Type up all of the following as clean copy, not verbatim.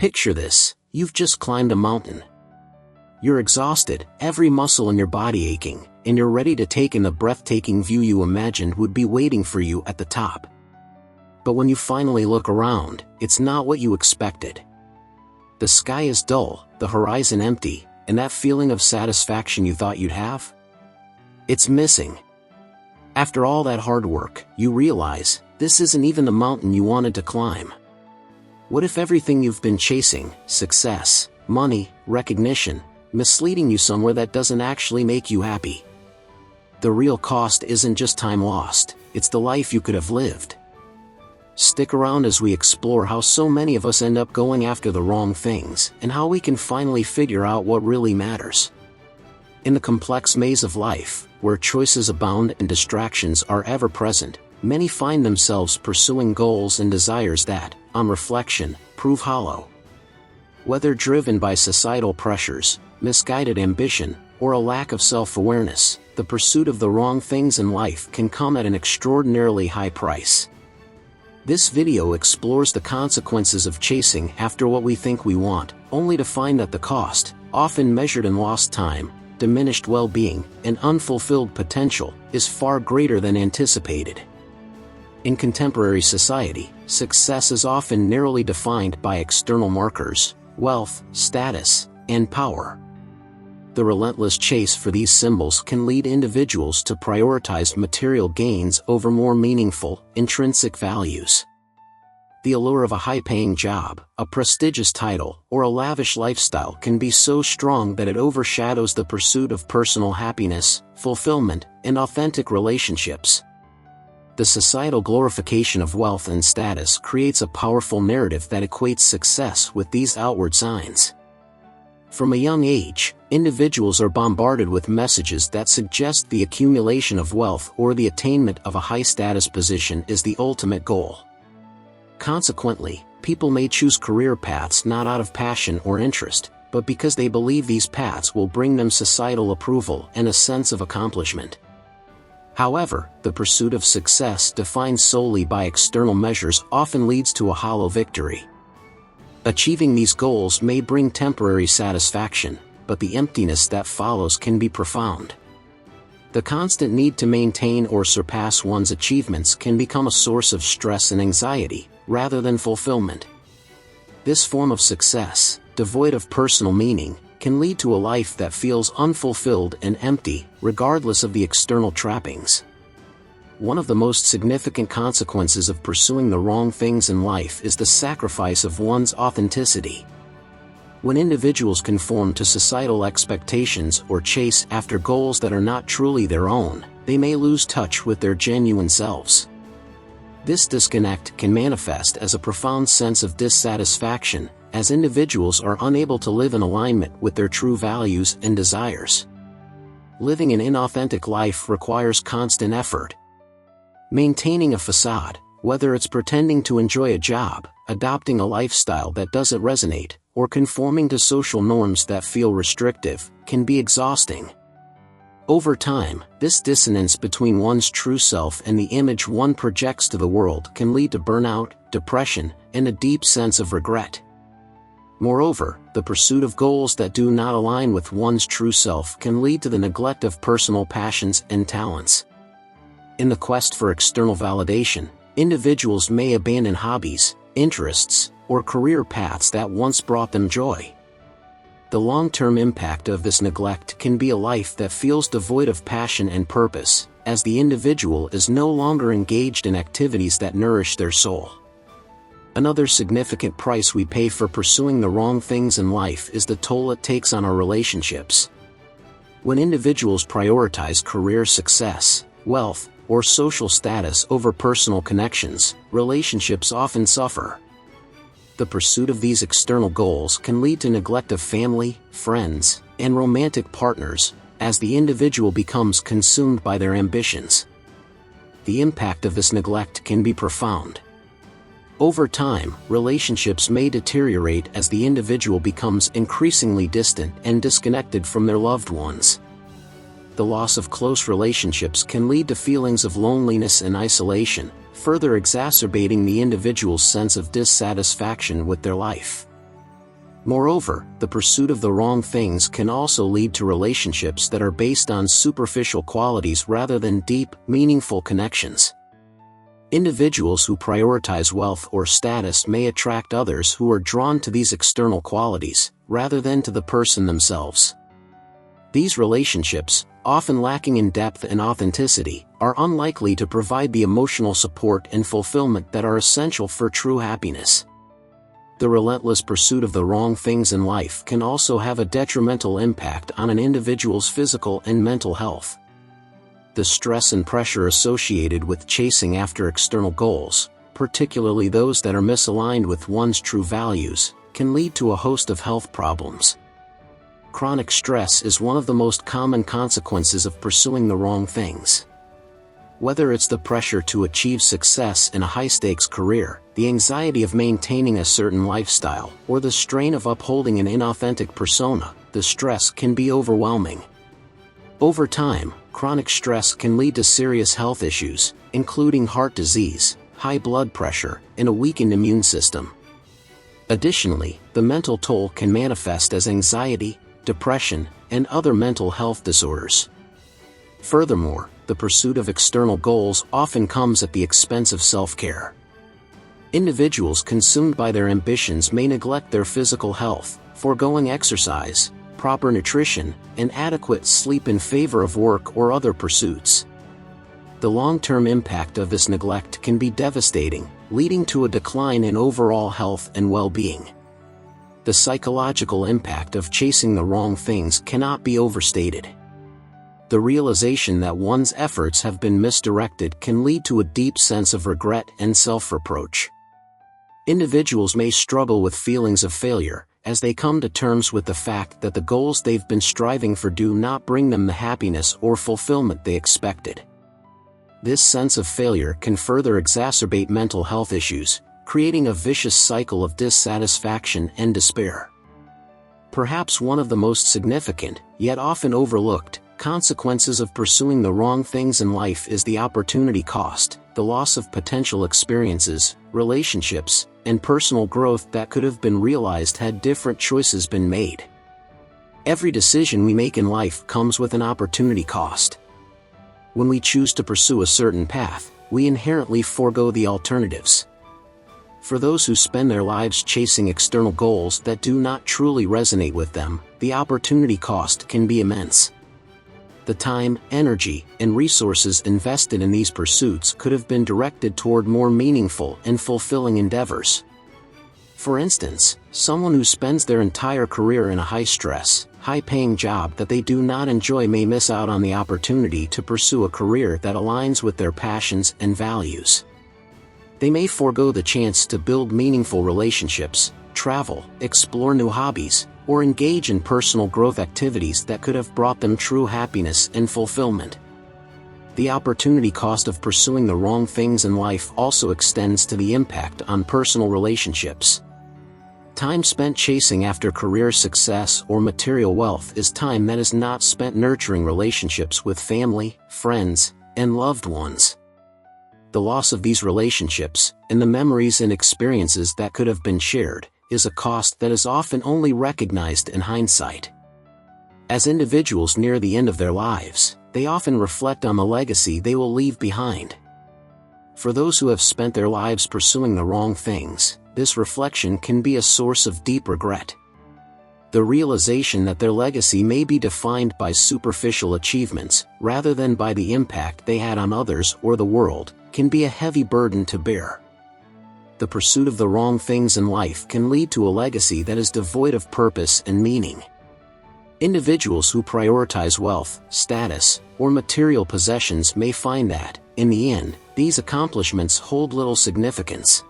Picture this: you've just climbed a mountain. You're exhausted, every muscle in your body aching, and you're ready to take in the breathtaking view you imagined would be waiting for you at the top. But when you finally look around, it's not what you expected. The sky is dull, the horizon empty, and that feeling of satisfaction you thought you'd have? It's missing. After all that hard work, you realize, this isn't even the mountain you wanted to climb. What if everything you've been chasing, success, money, recognition, misleading you somewhere that doesn't actually make you happy? The real cost isn't just time lost, it's the life you could have lived. Stick around as we explore how so many of us end up going after the wrong things, and how we can finally figure out what really matters. In the complex maze of life, where choices abound and distractions are ever present, many find themselves pursuing goals and desires that, on reflection, prove hollow. Whether driven by societal pressures, misguided ambition, or a lack of self-awareness, the pursuit of the wrong things in life can come at an extraordinarily high price. This video explores the consequences of chasing after what we think we want, only to find that the cost, often measured in lost time, diminished well-being, and unfulfilled potential, is far greater than anticipated. In contemporary society, success is often narrowly defined by external markers: wealth, status, and power. The relentless chase for these symbols can lead individuals to prioritize material gains over more meaningful, intrinsic values. The allure of a high-paying job, a prestigious title, or a lavish lifestyle can be so strong that it overshadows the pursuit of personal happiness, fulfillment, and authentic relationships. The societal glorification of wealth and status creates a powerful narrative that equates success with these outward signs. From a young age, individuals are bombarded with messages that suggest the accumulation of wealth or the attainment of a high-status position is the ultimate goal. Consequently, people may choose career paths not out of passion or interest, but because they believe these paths will bring them societal approval and a sense of accomplishment. However, the pursuit of success defined solely by external measures often leads to a hollow victory. Achieving these goals may bring temporary satisfaction, but the emptiness that follows can be profound. The constant need to maintain or surpass one's achievements can become a source of stress and anxiety, rather than fulfillment. This form of success, devoid of personal meaning, can lead to a life that feels unfulfilled and empty, regardless of the external trappings. One of the most significant consequences of pursuing the wrong things in life is the sacrifice of one's authenticity. When individuals conform to societal expectations or chase after goals that are not truly their own, they may lose touch with their genuine selves. This disconnect can manifest as a profound sense of dissatisfaction, as individuals are unable to live in alignment with their true values and desires. Living an inauthentic life requires constant effort. Maintaining a facade, whether it's pretending to enjoy a job, adopting a lifestyle that doesn't resonate, or conforming to social norms that feel restrictive, can be exhausting. Over time, this dissonance between one's true self and the image one projects to the world can lead to burnout, depression, and a deep sense of regret. Moreover, the pursuit of goals that do not align with one's true self can lead to the neglect of personal passions and talents. In the quest for external validation, individuals may abandon hobbies, interests, or career paths that once brought them joy. The long-term impact of this neglect can be a life that feels devoid of passion and purpose, as the individual is no longer engaged in activities that nourish their soul. Another significant price we pay for pursuing the wrong things in life is the toll it takes on our relationships. When individuals prioritize career success, wealth, or social status over personal connections, relationships often suffer. The pursuit of these external goals can lead to neglect of family, friends, and romantic partners, as the individual becomes consumed by their ambitions. The impact of this neglect can be profound. Over time, relationships may deteriorate as the individual becomes increasingly distant and disconnected from their loved ones. The loss of close relationships can lead to feelings of loneliness and isolation, further exacerbating the individual's sense of dissatisfaction with their life. Moreover, the pursuit of the wrong things can also lead to relationships that are based on superficial qualities rather than deep, meaningful connections. Individuals who prioritize wealth or status may attract others who are drawn to these external qualities, rather than to the person themselves. These relationships, often lacking in depth and authenticity, are unlikely to provide the emotional support and fulfillment that are essential for true happiness. The relentless pursuit of the wrong things in life can also have a detrimental impact on an individual's physical and mental health. The stress and pressure associated with chasing after external goals, particularly those that are misaligned with one's true values, can lead to a host of health problems. Chronic stress is one of the most common consequences of pursuing the wrong things. Whether it's the pressure to achieve success in a high-stakes career, the anxiety of maintaining a certain lifestyle, or the strain of upholding an inauthentic persona, the stress can be overwhelming. Over time, chronic stress can lead to serious health issues, including heart disease, high blood pressure, and a weakened immune system. Additionally, the mental toll can manifest as anxiety, depression, and other mental health disorders. Furthermore, the pursuit of external goals often comes at the expense of self-care. Individuals consumed by their ambitions may neglect their physical health, foregoing exercise, proper nutrition, and adequate sleep in favor of work or other pursuits. The long-term impact of this neglect can be devastating, leading to a decline in overall health and well-being. The psychological impact of chasing the wrong things cannot be overstated. The realization that one's efforts have been misdirected can lead to a deep sense of regret and self-reproach. Individuals may struggle with feelings of failure, as they come to terms with the fact that the goals they've been striving for do not bring them the happiness or fulfillment they expected. This sense of failure can further exacerbate mental health issues, creating a vicious cycle of dissatisfaction and despair. Perhaps one of the most significant, yet often overlooked, consequences of pursuing the wrong things in life is the opportunity cost, the loss of potential experiences, relationships, and personal growth that could have been realized had different choices been made. Every decision we make in life comes with an opportunity cost. When we choose to pursue a certain path, we inherently forego the alternatives. For those who spend their lives chasing external goals that do not truly resonate with them, the opportunity cost can be immense. The time, energy, and resources invested in these pursuits could have been directed toward more meaningful and fulfilling endeavors. For instance, someone who spends their entire career in a high-stress, high-paying job that they do not enjoy may miss out on the opportunity to pursue a career that aligns with their passions and values. They may forego the chance to build meaningful relationships, travel, explore new hobbies, or engage in personal growth activities that could have brought them true happiness and fulfillment. The opportunity cost of pursuing the wrong things in life also extends to the impact on personal relationships. Time spent chasing after career success or material wealth is time that is not spent nurturing relationships with family, friends, and loved ones. The loss of these relationships, and the memories and experiences that could have been shared, is a cost that is often only recognized in hindsight. As individuals near the end of their lives, they often reflect on the legacy they will leave behind. For those who have spent their lives pursuing the wrong things, this reflection can be a source of deep regret. The realization that their legacy may be defined by superficial achievements, rather than by the impact they had on others or the world, can be a heavy burden to bear. The pursuit of the wrong things in life can lead to a legacy that is devoid of purpose and meaning. Individuals who prioritize wealth, status, or material possessions may find that, in the end, these accomplishments hold little significance.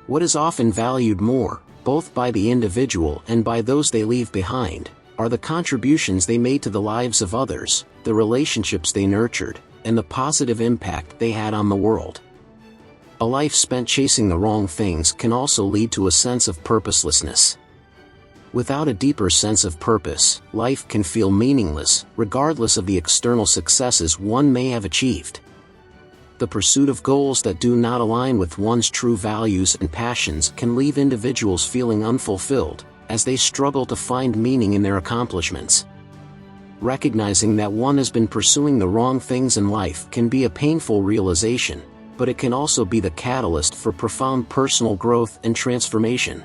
What is often valued more, both by the individual and by those they leave behind, are the contributions they made to the lives of others, the relationships they nurtured, and the positive impact they had on the world. A life spent chasing the wrong things can also lead to a sense of purposelessness. Without a deeper sense of purpose, life can feel meaningless, regardless of the external successes one may have achieved. The pursuit of goals that do not align with one's true values and passions can leave individuals feeling unfulfilled, as they struggle to find meaning in their accomplishments. Recognizing that one has been pursuing the wrong things in life can be a painful realization, but it can also be the catalyst for profound personal growth and transformation.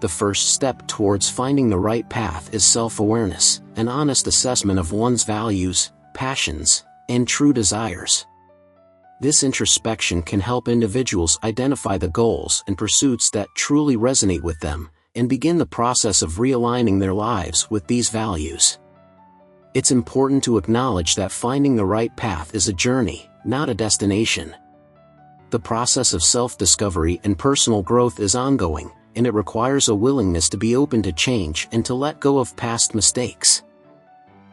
The first step towards finding the right path is self-awareness, an honest assessment of one's values, passions, and true desires. This introspection can help individuals identify the goals and pursuits that truly resonate with them, and begin the process of realigning their lives with these values. It's important to acknowledge that finding the right path is a journey, not a destination. The process of self-discovery and personal growth is ongoing, and it requires a willingness to be open to change and to let go of past mistakes.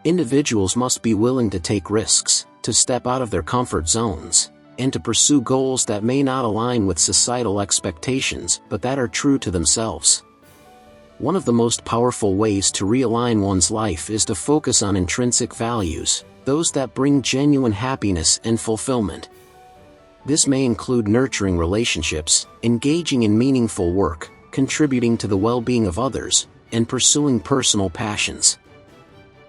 Individuals must be willing to take risks, to step out of their comfort zones, and to pursue goals that may not align with societal expectations but that are true to themselves. One of the most powerful ways to realign one's life is to focus on intrinsic values, those that bring genuine happiness and fulfillment. This may include nurturing relationships, engaging in meaningful work, contributing to the well-being of others, and pursuing personal passions.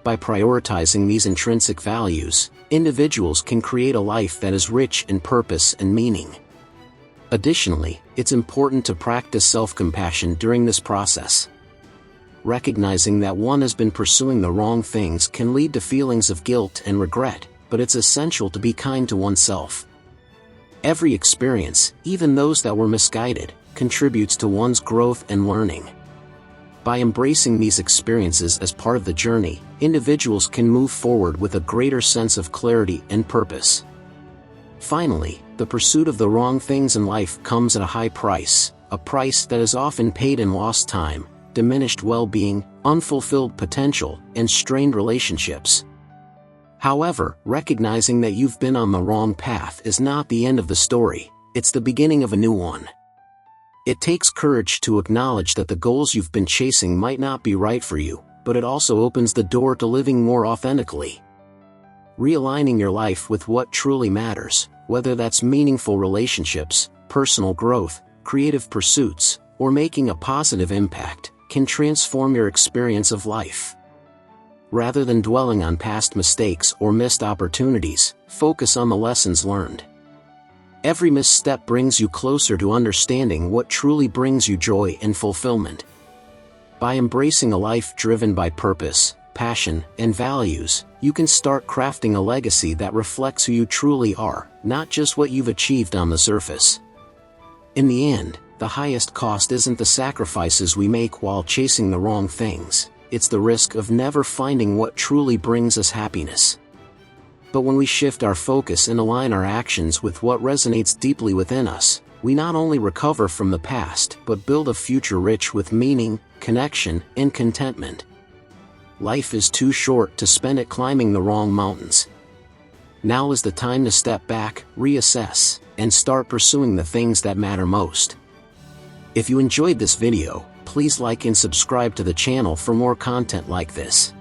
By prioritizing these intrinsic values, individuals can create a life that is rich in purpose and meaning. Additionally, it's important to practice self-compassion during this process. Recognizing that one has been pursuing the wrong things can lead to feelings of guilt and regret, but it's essential to be kind to oneself. Every experience, even those that were misguided, contributes to one's growth and learning. By embracing these experiences as part of the journey, individuals can move forward with a greater sense of clarity and purpose. Finally, the pursuit of the wrong things in life comes at a high price, a price that is often paid in lost time, diminished well-being, unfulfilled potential, and strained relationships. However, recognizing that you've been on the wrong path is not the end of the story, it's the beginning of a new one. It takes courage to acknowledge that the goals you've been chasing might not be right for you, but it also opens the door to living more authentically. Realigning your life with what truly matters, whether that's meaningful relationships, personal growth, creative pursuits, or making a positive impact, can transform your experience of life. Rather than dwelling on past mistakes or missed opportunities, focus on the lessons learned. Every misstep brings you closer to understanding what truly brings you joy and fulfillment. By embracing a life driven by purpose, passion, and values, you can start crafting a legacy that reflects who you truly are, not just what you've achieved on the surface. In the end, the highest cost isn't the sacrifices we make while chasing the wrong things, it's the risk of never finding what truly brings us happiness. But when we shift our focus and align our actions with what resonates deeply within us, we not only recover from the past but build a future rich with meaning, connection, and contentment. Life is too short to spend it climbing the wrong mountains. Now is the time to step back, reassess, and start pursuing the things that matter most. If you enjoyed this video, please like and subscribe to the channel for more content like this.